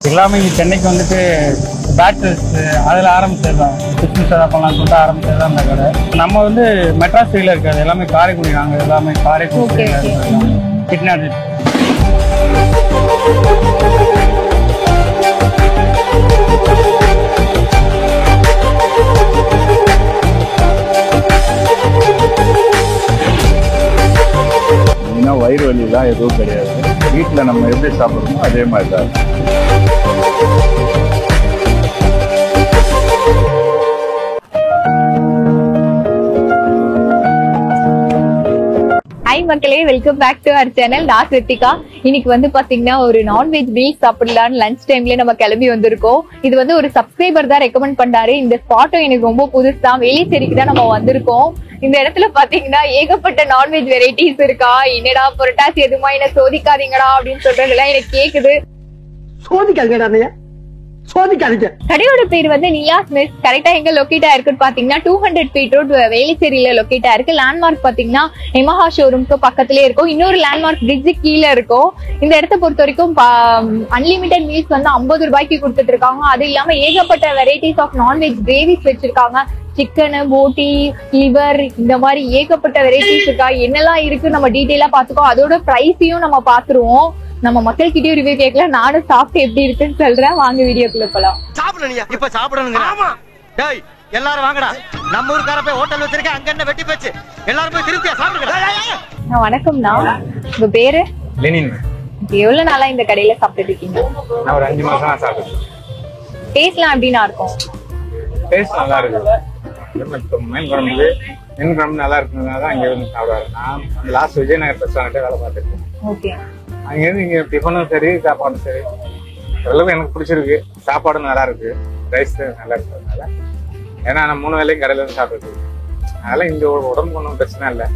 எல்லாமே இங்கே சென்னைக்கு வந்துட்டு பேட்டர்ஸ் அதில் ஆரம்பிச்சது தான். பிஸ்னஸ் எதாவது பண்ணலாம்னு சொல்லிட்டு ஆரம்பிச்சது தான் அந்த கடை. நம்ம வந்து மெட்ராஸ் சைடில் இருக்காது, எல்லாமே காரைக்குடி. நாங்கள் எல்லாமே காரைக்குடி கிட்னாடி. வயிறு வலிலாம் எதுவும் கிடையாது. வீட்டில் நம்ம எப்படி சாப்பிட்றோமோ அதே மாதிரி தான். ஹாய் மக்களே, welcome back to our channel. நான் கிருத்திகா. இன்னைக்கு வந்து பாத்தீங்கன்னா ஒரு நான்வெஜ் மீல் சாப்பிடலான்னு லஞ்ச் டைம்ல நம்ம கிளம்பி வந்திருக்கோம். இது வந்து ஒரு சப்ஸ்கிரைபர் தான் ரெக்கமெண்ட் பண்ணாரு. இந்த ஸ்பாட்டும் எனக்கு ரொம்ப புதுசு தான். வேலிச்சேரிக்கு தான் நம்ம வந்திருக்கோம். இந்த இடத்துல பாத்தீங்கன்னா ஏகப்பட்ட நான்வெஜ் வெரைட்டிஸ் இருக்கா. என்னடா புரட்டாசி எதுமா என்ன சோதிக்காதீங்கடா அப்படின்னு சொல்றதுலாம் எனக்கு கேக்குது. கடையோட பேர் வந்து நியாஸ் மெஸ். கரெக்டா எங்க லொக்கேட் ஆயிருக்குன்னு பாத்தீங்கன்னா 200 ஃபீட் ரோட் வேலிச்சேரியில லொக்கேட் ஆயிருக்கு. லேண்ட்மார்க் பாத்தீங்கன்னா எமஹா ஷோரூம்க்கு பக்கத்துலயே இருக்கும். இன்னொரு லேண்ட்மார்க் பிரிட்ஜு கீழே இருக்கும். இந்த இடத்த பொறுத்த வரைக்கும் அன்லிமிட்டட் மீல்ஸ் வந்து 50 ரூபாய்க்கு கொடுத்துட்டு இருக்காங்க. அது இல்லாம ஏகப்பட்ட வெரைட்டிஸ் ஆஃப் நான்வெஜ் கிரேவிஸ் வச்சிருக்காங்க. சிக்கனு, போட்டி, லிவர், இந்த மாதிரி ஏகப்பட்ட வெரைட்டிஸ் இருக்கா. என்னெல்லாம் இருக்கு நம்ம டீட்டெயிலா பாத்துக்கோ. அதோட பிரைஸையும் நம்ம பாத்துருவோம். நம்ம மக்கள் கிட்டயும் ரிவ்யூ கேட்கல. நானும் சாப்பிட்டு எப்படி இருக்குன்னு சொல்றேன். வாங்க வீடியோக்குள்ள போலாம். சாப்பிடணும் இப்ப சாப்பிடணும். ஆமா டேய் எல்லாரும் வாங்கடா. நம்ம ஊர்க்கார போய் ஹோட்டல் வச்சிருக்க, அங்க என்ன வெட்டி போச்சு. எல்லாரும் போய் திருப்பியா சாப்பிடுங்க. வணக்கம்ண்ணா, உங்க பேரு? லெனின். எவ்வளவு நாளா இந்த கடையில சாப்பிட்டு இருக்கீங்க? நான் ஒரு 5 மாசம் சாப்பிடுறேன். டேஸ்ட்லாம் எப்படின்னா இருக்கும்? டேஸ்ட் நல்லா இருக்கு. மீன் குழம்பு நல்லா இருக்குனால தான் இங்கே வந்து சாப்பிடுவாரு. நான் லாஸ்ட் விஜயநகர் ரெஸ்டாரண்ட்டே வேலை பார்த்துருக்கேன். ஓகே. அங்கேருந்து இங்கே டிஃபனும் சரி சாப்பாடும் சரி எவ்வளவு எனக்கு பிடிச்சிருக்கு. சாப்பாடும் நல்லா இருக்கு, ரைஸ் நல்லா இருக்கிறதுனால. ஏன்னா நான் 3 வேளையும் கடையில் வந்து சாப்பிட்டுருக்கு. அதனால இங்கே உடம்புக்கு ஒன்றும் பிரச்சனை இல்லை.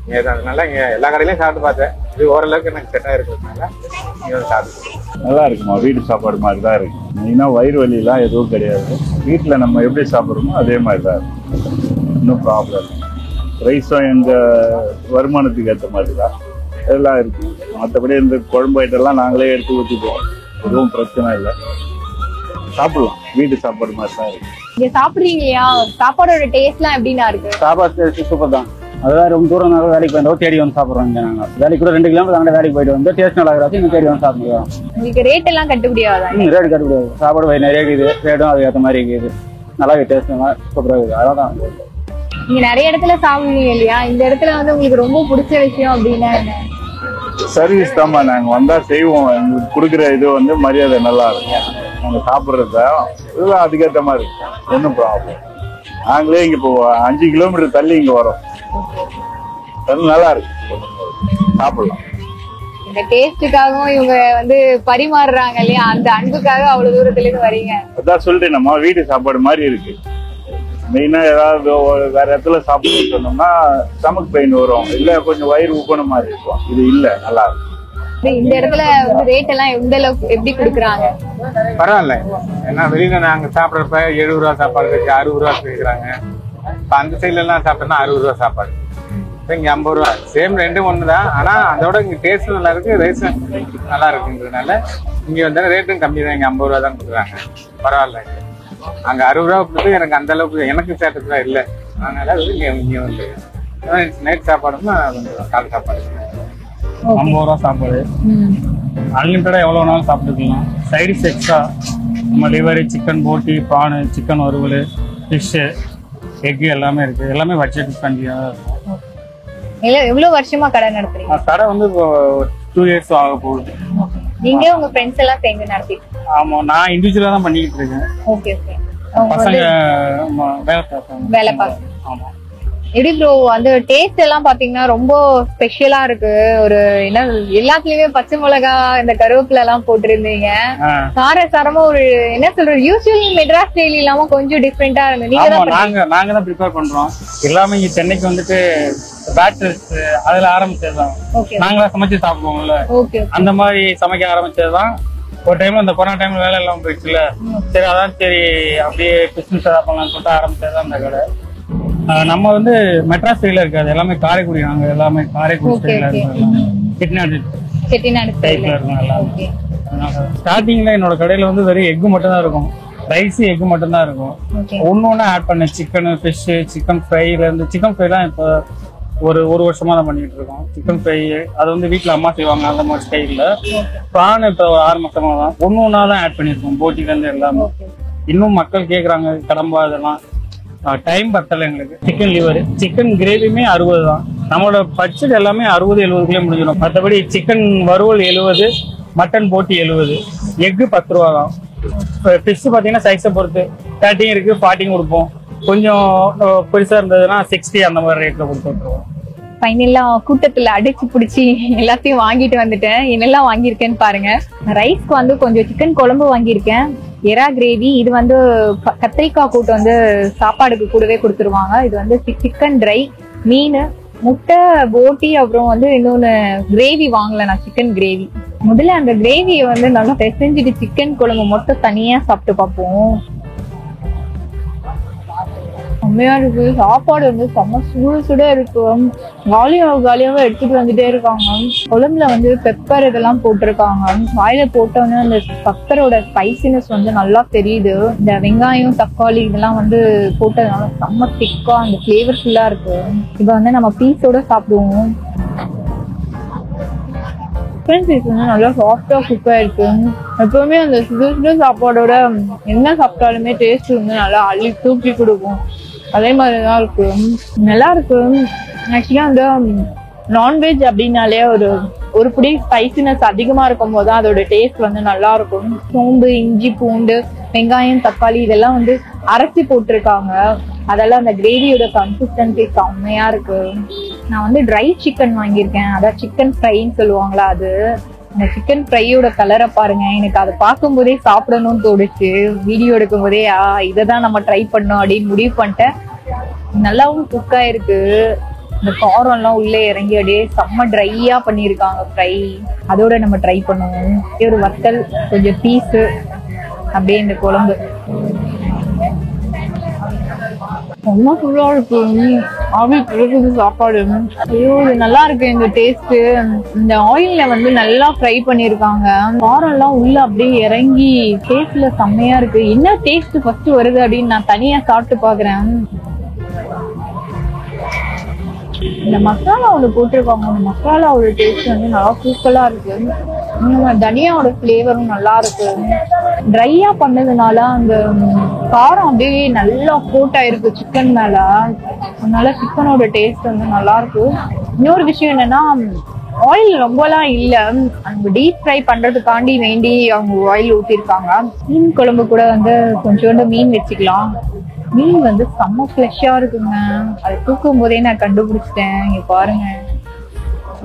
இங்கே அதனால இங்கே எல்லா கடையிலையும் சாப்பிட்டு பார்த்தேன். இது ஓரளவுக்கு எனக்கு செட்டாக இருக்கிறதுனால இங்கே வந்து சாப்பிட்டு நல்லா இருக்குமா. வீட்டு சாப்பாடு மாதிரி தான் இருக்கு. மெயினாக வயிறு வலிலாம் எதுவும் கிடையாது. வீட்டில் நம்ம எப்படி சாப்பிட்றோமோ அதே மாதிரி தான் இருக்கும். இன்னும் ப்ராப்ளம். ரைஸும் எங்கள் வருமானத்துக்கு ஏற்ற மாதிரி தான் எல்லாம் இருக்கு. மற்றபடி இந்த குழம்பு ஐட்டம்லாம் நாங்களே எடுத்து ஊற்றிப்போம். எதுவும் பிரச்சனை இல்லை. சாப்பிடலாம். வீட்டு சாப்பாடு மாதிரி தான் இருக்கு. இங்க சாப்பிடுறீங்க இல்லையா, சாப்பாடோட டேஸ்ட்லாம் எப்படின்னா இருக்கு? சாப்பாடு டேஸ்ட் சூப்பர் தான். அதாவது ரொம்ப தூரம் வேலைக்கு போயிருந்தோம், தேடி வந்து சாப்பிட்றோம். இங்கே நாங்கள் வேலைக்கு கூட 2 கிலோமீட்டர் அங்கே வேலைக்கு போயிட்டு வந்து டேஸ்ட் நல்லா இருக்கிறாச்சு இங்கே தேடி வந்து சாப்பிடுவோம். உங்களுக்கு ரேட் எல்லாம் கட்டுப்படியாதா? ரேட் கட்டுப்படியாது. சாப்பாடு நிறைய இருக்குது, ரேட்டும் அதுக்கு ஏற்ற மாதிரி இருக்குது. நல்லா டேஸ்ட் நல்லா சூப்பராக இருக்குது. அதான் நீங்க நிறைய இடத்துல சாப்பிடுவீங்க இல்லையா, இந்த இடத்துல வந்து உங்களுக்கு ரொம்ப பிடிச்ச விஷயம் அப்படின்னா என்ன? சர்வீஸ் தான்மா. நாங்கள் வந்தால் செய்வோம். எங்களுக்கு கொடுக்குற இது வந்து மரியாதை நல்லா இருக்கும். நாங்கள் சாப்பிட்றத இதெல்லாம் அதுக்கேற்ற மாதிரி இருக்கும். ஒன்றும் ப்ராப்ளம். நாங்களே இங்கே இப்போ 5 கிலோமீட்டர் தள்ளி இங்கே வரோம். நல்லா இருக்கு, சாப்பிடலாம். இந்த டேஸ்டுக்காகவும் இவங்க வந்து பரிமாறுறாங்க இல்லையா, அந்த அன்புக்காக அவ்வளவு தூரத்துல இருந்து வரீங்க. அதான் சொல்லிட்டு நம்ம வீட்டு சாப்பாடு மாதிரி இருக்கு. மெயினா ஏதாவது வேற இடத்துல சாப்பிட்டு சொன்னோம்னா ஸ்டமக் பெயின் வரும், இல்ல கொஞ்சம் வயிறு ஊக்கணும் மாதிரி இருக்கும். இது இல்ல, நல்லா இருக்கு. இந்த இடத்துல ரேட் எல்லாம் எந்த அளவுக்கு எப்படி கொடுக்குறாங்க? பரவாயில்ல. ஏன்னா வெளியில நாங்க சாப்பிட்றப்ப 70 ரூபா சாப்பாடு இருக்கு, 60 ரூபா கேட்குறாங்க. இப்போ அந்த சைட்ல எல்லாம் சாப்பிட்டோம்னா 60 ரூபா சாப்பாடு. இங்க 50 ரூபா. சேம் ரெண்டும் ஒண்ணுதான். ஆனா அதோட இங்க டேஸ்ட் நல்லா இருக்கு, ரைஸ் நல்லா இருக்குன்றதுனால இங்க வந்து ரேட்டும் கம்மி தான். இங்க 50 ரூபா தான் கொடுக்குறாங்க. பரவாயில்ல. அங்க 60 ரூபா கொடுத்து எனக்கு அந்த அளவுக்கு எனக்கு சாட்டிஸ்ஃபை இல்லை. அதனால இங்க வந்து நைட் சாப்பாடுன்னா காலை சாப்பாடு 50 ரூபா சாப்பாடு. அன்லிமிட்டடா எவ்வளவு நாளும் சாப்பிட்டுக்கலாம். சைடிஸ் எக்ஸ்ட்ரா நம்ம லிவர், சிக்கன் போட்டி, ப்ரானு, சிக்கன் வறுவல், ஃபிஷ்ஷு, எக்கு எல்லாமே இருக்கு. எல்லாமே பட்ஜெட் ஃப்ரெண்ட்லியா தான் இருக்கும். எவ்வளவு வருஷமா கடை நடத்துறீங்க? கடை வந்து 2 இயர்ஸ் ஆக போகுது. நீங்க உங்க ஃப்ரெண்ட்ஸ் எல்லாம் சேர்ந்து நடத்திட்டு? ஆமா, நான் இண்டிவிஜுவலா தான் பண்ணிக்கிட்டு இருக்கேன். Okay okay. பசங்க வேலை பார்ப்பாங்க. வேலை பார்க்க. ஆமா. எப்படி ப்ரோ அந்த டேஸ்ட் எல்லாம் பாத்தீங்கன்னா ரொம்ப ஸ்பெஷலா இருக்கு. ஒரு என்ன எல்லாத்துலயுமே பச்சை மிளகா, இந்த கருவேப்பிலை எல்லாம் போட்டிருந்தீங்க. காரசாரமா ஒரு என்ன சொல்றது, யூஸ்வலி மெட்ராஸ் ஸ்டைல் இல்லாம கொஞ்சம் டிஃப்ரெண்டா இருந்து நாங்க தான் ப்ரிப்பேர் பண்றோம். எல்லாமே இங்க சென்னைக்கு வந்துட்டு பேட்டர்ஸ் அதுல ஆரம்பிச்சதுதான். நாங்களா சமைச்சு சாப்பிடுவோம்ல, அந்த மாதிரி சமைக்க ஆரம்பிச்சதுதான். ஒரு டைம்ல இந்த கொரோனா டைம்ல வேலை எல்லாம் போயிடுச்சுல, சரி அதான் சரி அப்படியே பிசினஸ் பண்ணலாம்னு சொல்லிட்டு ஆரம்பிச்சதுதான் அந்த கடை. நம்ம வந்து மெட்ராஸ் சைடுல இருக்காது, எல்லாமே காரைக்குடி. நாங்க எல்லாமே காரைக்குடி சைடுல இருக்கோம். செட்டிநாடு டைப்ல இருக்கும். எல்லாம் ஸ்டார்டிங்ல என்னோட கடையில வந்து வெறும் எக்கு மட்டும் தான் இருக்கும், ரைஸ் எக்கு மட்டும் தான் இருக்கும். ஒன்னு ஆட் பண்ண சிக்கன், ஃபிஷ், சிக்கன் ஃப்ரைல இருந்து சிக்கன் ஃப்ரைலாம் இப்போ ஒரு வருஷமா தான் பண்ணிட்டு இருக்கோம். சிக்கன் ஃப்ரை அது வந்து வீட்டுல அம்மா செய்வாங்க அந்த மாதிரி ஸ்டைல்ல. ப்ரான் இப்போ 6 மாசமா தான் ஒன்னா தான் ஆட் பண்ணிருக்கோம், போட்டில இருந்து எல்லாமே. இன்னும் மக்கள் கேக்குறாங்க கடம்பா இதெல்லாம், டைம் பத்தல எங்களுக்கு. சிக்கன் லிவர், சிக்கன் கிரேவியுமே 60 தான். நம்மளோட பட்ஜெட் எல்லாமே 60-70 முடிஞ்சிடும். மற்றபடி சிக்கன் வறுவல் 70, மட்டன் போட்டி 70, எக்கு 10 ரூபா தான். ஃபிஷ் பாத்தீங்கன்னா சைஸை பொறுத்து 30 இருக்கு, 40 கொடுப்போம். கொஞ்சம் பெருசா இருந்ததுன்னா 60 அந்த மாதிரி ரேட்ல கொடுத்து விட்டுருவோம். ஃபைனலா கூட்டத்துல அடிச்சு பிடிச்சி எல்லாத்தையும் வாங்கிட்டு வந்துட்டேன். என்னெல்லாம் வாங்கியிருக்கேன்னு பாருங்க. ரைஸ்க்கு வந்து கொஞ்சம் சிக்கன் குழம்பு வாங்கியிருக்கேன், எறா கிரேவி, இது வந்து கத்திரிக்காய் கூட்டு வந்து சாப்பாடுக்கு கூடவே கொடுத்துருவாங்க. இது வந்து சிக்கன் ட்ரை, மீன், முட்டை, போட்டி, அப்புறம் வந்து இன்னொன்னு கிரேவி வாங்கல நான், சிக்கன் கிரேவி. முதல்ல அந்த கிரேவியை வந்து நல்லா பிசைஞ்சிட்டு சிக்கன் குழம்பு மட்டும் தனியா சாப்பிட்டு பார்ப்போம். செம்மையா இருக்கு, சாப்பாடு வந்து செம்ம சுட சுட இருக்கு. காலியாவே எடுத்துட்டு வந்துட்டே இருக்காங்க. குழம்புல வந்து பெப்பர் இதெல்லாம் போட்டிருக்காங்க. வாயில போட்டோன்னு அந்த பெப்பரோட ஸ்பைசினஸ் வந்து நல்லா தெரியுது. இந்த வெங்காயம், தக்காளி இதெல்லாம் வந்து போட்டதுனால செம்ம திக்கா அந்த ஃபிளேவர்ஃபுல்லா இருக்கு. இதை வந்து நம்ம பீஸோட சாப்பிடுவோம். சிக்கன் பீஸ் வந்து நல்லா சாஃப்டா குக் ஆயிருக்கு. எப்பவுமே அந்த சுட சாப்பாடோட என்ன சாப்பிட்டாலுமே டேஸ்ட் வந்து நல்லா அள்ளி தூக்கி கொடுக்கும். அதே மாதிரிதான் இருக்கு, நல்லா இருக்கு. ஆக்சுவலா அந்த நான்வெஜ் அப்படின்னாலே ஒரு புடி ஸ்பைசினஸ் அதிகமா இருக்கும் போது அதோட டேஸ்ட் வந்து நல்லா இருக்கும். சோம்பு, இஞ்சி, பூண்டு, வெங்காயம், தக்காளி இதெல்லாம் வந்து அரைச்சி போட்டிருக்காங்க. அதெல்லாம் அந்த கிரேவியோட கன்சிஸ்டன்சி செம்மையா இருக்கு. நான் வந்து ட்ரை சிக்கன் வாங்கியிருக்கேன், அதான் சிக்கன் ஃப்ரைன்னு சொல்லுவாங்களா அது. இந்த சிக்கன் ஃப்ரையோட கலரை பாருங்க, எனக்கு அதை பார்க்கும் போதே சாப்பிடணும்னு தோணுச்சு. வீடியோ எடுக்கும் போதே இதைதான் நம்ம ட்ரை பண்ணோம் அப்படின்னு முடிவு பண்ணிட்டேன். நல்லாவும் குக் ஆயிருக்கு. இந்த காரம் எல்லாம் உள்ளே இறங்கி அப்படியே செம்ம ட்ரையா பண்ணிருக்காங்க ஃப்ரை. அதோட நம்ம ட்ரை பண்ணுவோம். ஒரு வத்தல், கொஞ்சம் பீஸு, அப்படியே இந்த குழம்பு ரொம்ப ஃபுல்லா இருக்கு. ஆவி பிறகு சாப்பாடு ஐயோ இது நல்லா இருக்கு. இந்த டேஸ்ட் இந்த ஆயில்ல வந்து நல்லா ஃப்ரை பண்ணிருக்காங்க. காரம் எல்லாம் உள்ள அப்படியே இறங்கி டேஸ்ட்ல செம்மையா இருக்கு. என்ன டேஸ்ட் ஃபர்ஸ்ட் வருது அப்படின்னு நான் தனியா சாப்பிட்டு பாக்குறேன். இந்த மசாலா ஒன்று போட்டிருக்காங்க, அந்த மசாலாவோட டேஸ்ட் வந்து நல்லா சூப்பரா இருக்கு. தனியாவோட ஃபிளேவரும் நல்லா இருக்கு. ட்ரையா பண்ணதுனால அந்த காரம் அப்படியே நல்லா கோட் ஆயிருக்கு சிக்கன் மேல. அதனால சிக்கனோட டேஸ்ட் வந்து நல்லா இருக்கு. இன்னொரு விஷயம் என்னன்னா ஆயில் ரொம்பலாம் இல்ல, அந்த டீப் ஃப்ரை பண்றதுக்காண்டி வேண்டி அவங்க ஆயில் ஊத்திருக்காங்க. மீன் குழம்பு கூட வந்து கொஞ்சோண்டு மீன் வச்சுக்கலாம். மீன் வந்து செம்ம ஃப்ரெஷ்ஷா இருக்குங்க. அதை தூக்கும் போதே நான் கண்டுபிடிச்சிட்டேன். இங்க பாருங்க,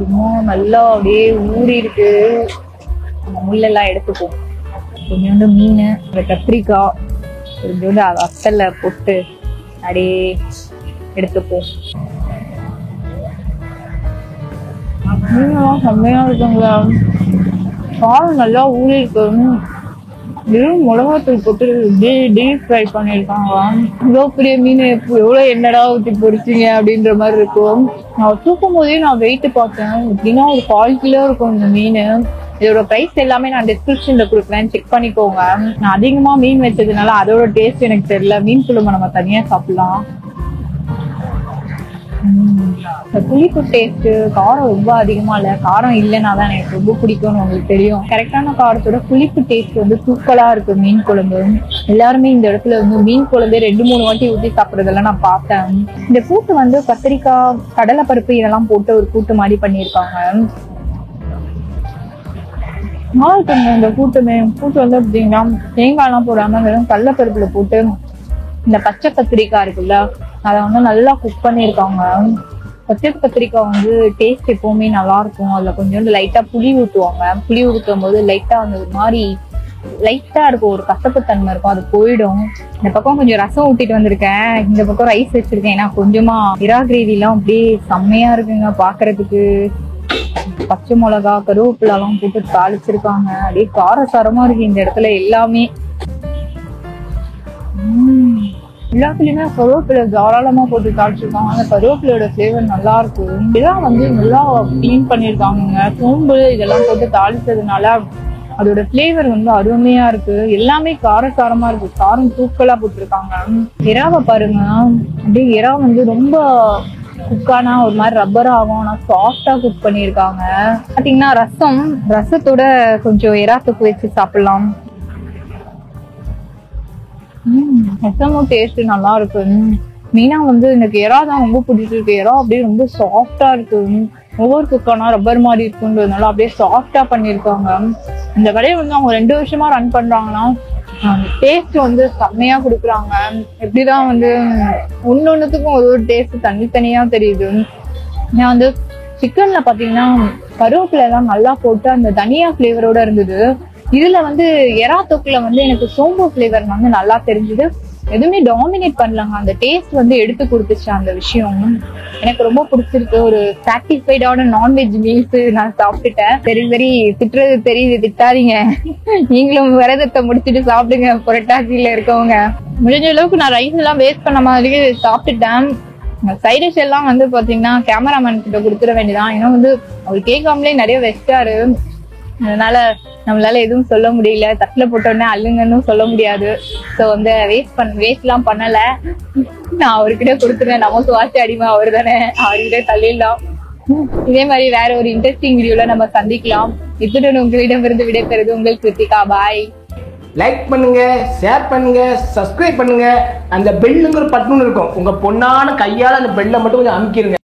இன்னும் நல்லா அப்படியே ஊறி இருக்கு. முள்ளெல்லாம் எடுத்துப்போம். கொஞ்சோண்டு மீன், கத்திரிக்காய், கொஞ்சோண்டு வத்தல்ல போட்டு அப்படியே எடுத்துப்போம். மீனெல்லாம் செம்மையா இருக்குங்களா, காரம் நல்லா ஊறி இருக்கு. வெறும் மிளகாத்தூள் போட்டு டீப் ஃப்ரை பண்ணிருக்காங்க. இவ்வளோ பெரிய மீன் எவ்வளோ என்னடா ஊற்றி பொரிச்சிங்க அப்படின்ற மாதிரி இருக்கும். நான் தூக்கும் போதே நான் வெயிட் பார்த்தேன், எப்படின்னா ஒரு 1/4 கிலோ இருக்கும் இந்த மீன். இதோட பிரைஸ் எல்லாமே நான் டிஸ்கிரிப்ஷன்ல கொடுக்குறேன், செக் பண்ணிக்கோங்க. நான் அதிகமா மீன் வச்சதுனால அதோட டேஸ்ட் எனக்கு தெரியல. மீன் குழம்பு நம்ம தனியா சாப்பிடலாம். புளிப்பு டேஸ்ட், காரம் ரொம்ப அதிகமா இல்ல. காரம் இல்லைன்னா தான் எனக்கு ரொம்ப பிடிக்கும்னு உங்களுக்கு தெரியும். கரெக்டான காரத்தோட புளிப்பு டேஸ்ட் வந்து தூக்கலா இருக்கு மீன் குழம்பு. எல்லாருமே இந்த இடத்துல வந்து மீன் குழம்பு 2-3 வாட்டி ஊற்றி சாப்பிடுறதெல்லாம் நான் பார்த்தேன். இந்த கூட்டு வந்து கத்திரிக்காய், கடலை பருப்பு இதெல்லாம் போட்டு ஒரு கூட்டு மாதிரி பண்ணியிருக்காங்க. இந்த கூட்டு வந்து அப்படின்னா தேங்காய் எல்லாம் போடாம வெறும் கடலைப்பருப்புல போட்டு இந்த பச்சை கத்திரிக்காய் இருக்குல்ல அதை வந்து நல்லா குக் பண்ணியிருக்காங்க. பச்சை கத்திரிக்காய் வந்து டேஸ்ட் எப்பவுமே நல்லா இருக்கும். அதுல கொஞ்சோண்டு லைட்டா புளி ஊற்றுவாங்க. புளி ஊற்றும் போது லைட்டா வந்து ஒரு மாதிரி லைட்டா இருக்கும், ஒரு கசப்பு தன்மை இருக்கும், அது போயிடும். இந்த பக்கம் கொஞ்சம் ரசம் ஊத்திட்டு வந்திருக்கேன், இந்த பக்கம் ரைஸ் வச்சிருக்கேன். ஏன்னா கொஞ்சமா இறா கிரேவி எல்லாம் அப்படியே செம்மையா இருக்குங்க பாக்குறதுக்கு. பச்சை மிளகா, கருவேப்பிலை எல்லாம் போட்டு தாளிச்சிருக்காங்க. அப்படியே காரசாரமா இருக்கு இந்த இடத்துல எல்லாமே. எல்லாத்துலயுமே கருவேப்பிலை தாராளமா போட்டு தாளிச்சிருக்காங்க. அந்த கருவேப்பிலையோட ஃபிளேவர் நல்லா இருக்கு. இதெல்லாம் வந்து நல்லா கிளீன் பண்ணிருக்காங்க. சோம்பு இதெல்லாம் போட்டு தாளிச்சதுனால அதோட ஃபிளேவர் வந்து அருமையா இருக்கு. எல்லாமே காரசாரமா இருக்கு. காரம் தூக்கலா போட்டிருக்காங்க. இறாவை பாருங்க, அப்படியே இறா வந்து ரொம்ப குக்கானா ஒரு மாதிரி ரப்பர் ஆகும். ஆனா சாஃப்டா குக் பண்ணிருக்காங்க. பாத்தீங்கன்னா ரசத்தோட கொஞ்சம் இறா தொக்கு வச்சு சாப்பிடலாம். ரசமும் டேஸ்ட் நல்லா இருக்கு. மெயினா வந்து எனக்கு இறா தான் ரொம்ப பிடிச்சிருக்கு. இறா அப்படியே ரொம்ப சாஃப்டா இருக்கு. ஒவ்வொரு குக்கானா ரப்பர் மாதிரி இருக்குன்றதுனால அப்படியே சாஃப்டா பண்ணிருக்காங்க. இந்த கடையை வந்து அவங்க 2 வருஷமா ரன் பண்றாங்கன்னா டேஸ்ட் வந்து செம்மையா கொடுக்குறாங்க. எப்படிதான் வந்து ஒன்னொன்னுத்துக்கும் ஒரு டேஸ்ட் தனித்தனியா தெரியுது. நான் வந்து சிக்கன்ல பாத்தீங்கன்னா கருவேப்பிலை எல்லாம் நல்லா போட்டு அந்த தனியா பிளேவரோட இருந்தது. இதுல வந்து எறா தொக்குல வந்து எனக்கு சோம்பு பிளேவர் வந்து நல்லா தெரிஞ்சுது. எதுவுமே டாமினேட் பண்ணலாங்க. அந்த டேஸ்ட் வந்து எடுத்து கொடுத்துச்சு. அந்த விஷயம் எனக்கு ரொம்ப பிடிச்சிருக்கு. ஒரு சாட்டிஸ்ஃபைடான நான்வெஜ் மீல்ஸ் நான் சாப்பிட்டுட்டேன். சரி சரி, திட்டுறது தெரியுது, திட்டாதீங்க. நீங்களும் விரதத்தை முடிச்சுட்டு சாப்பிடுங்க. புரட்டாசியில இருக்கவங்க முடிஞ்ச அளவுக்கு நான் ரைஸ் எல்லாம் வேஸ்ட் பண்ண மாதிரி சாப்பிட்டுட்டேன். சைட் டிஷ் எல்லாம் வந்து பாத்தீங்கன்னா கேமராமேன் கிட்ட கொடுத்துட வேண்டியதான். ஏன்னா வந்து அவர் கேட்காமலே நிறைய வச்சாரு. அதனால நம்மளால எதுவும் சொல்ல முடியல. தட்டுல போட்டோடனே அள்ளுங்கன்னு சொல்ல முடியாது. ஸோ வந்து வேஸ்ட் எல்லாம் பண்ணல. நான் அவர்கிட்ட கொடுத்துருவேன். நமக்கு வாட்சி அடிமை அவர் தானே, அவர்கிட்ட தள்ளிடலாம். இதே மாதிரி வேற ஒரு இன்ட்ரெஸ்டிங் வீடியோல நம்ம சந்திக்கலாம். இத்துடன் உங்களிடமிருந்து விடைபெறுது உங்கள் கிருத்திகா. பாய். லைக் பண்ணுங்க, ஷேர் பண்ணுங்க, சப்ஸ்கிரைப் பண்ணுங்க. அந்த பெல்லுங்கிற பட்டன் இருக்கும். உங்க பொண்ணான கையால அந்த பெல்லை மட்டும் கொஞ்சம் அமுக்கிருங்க.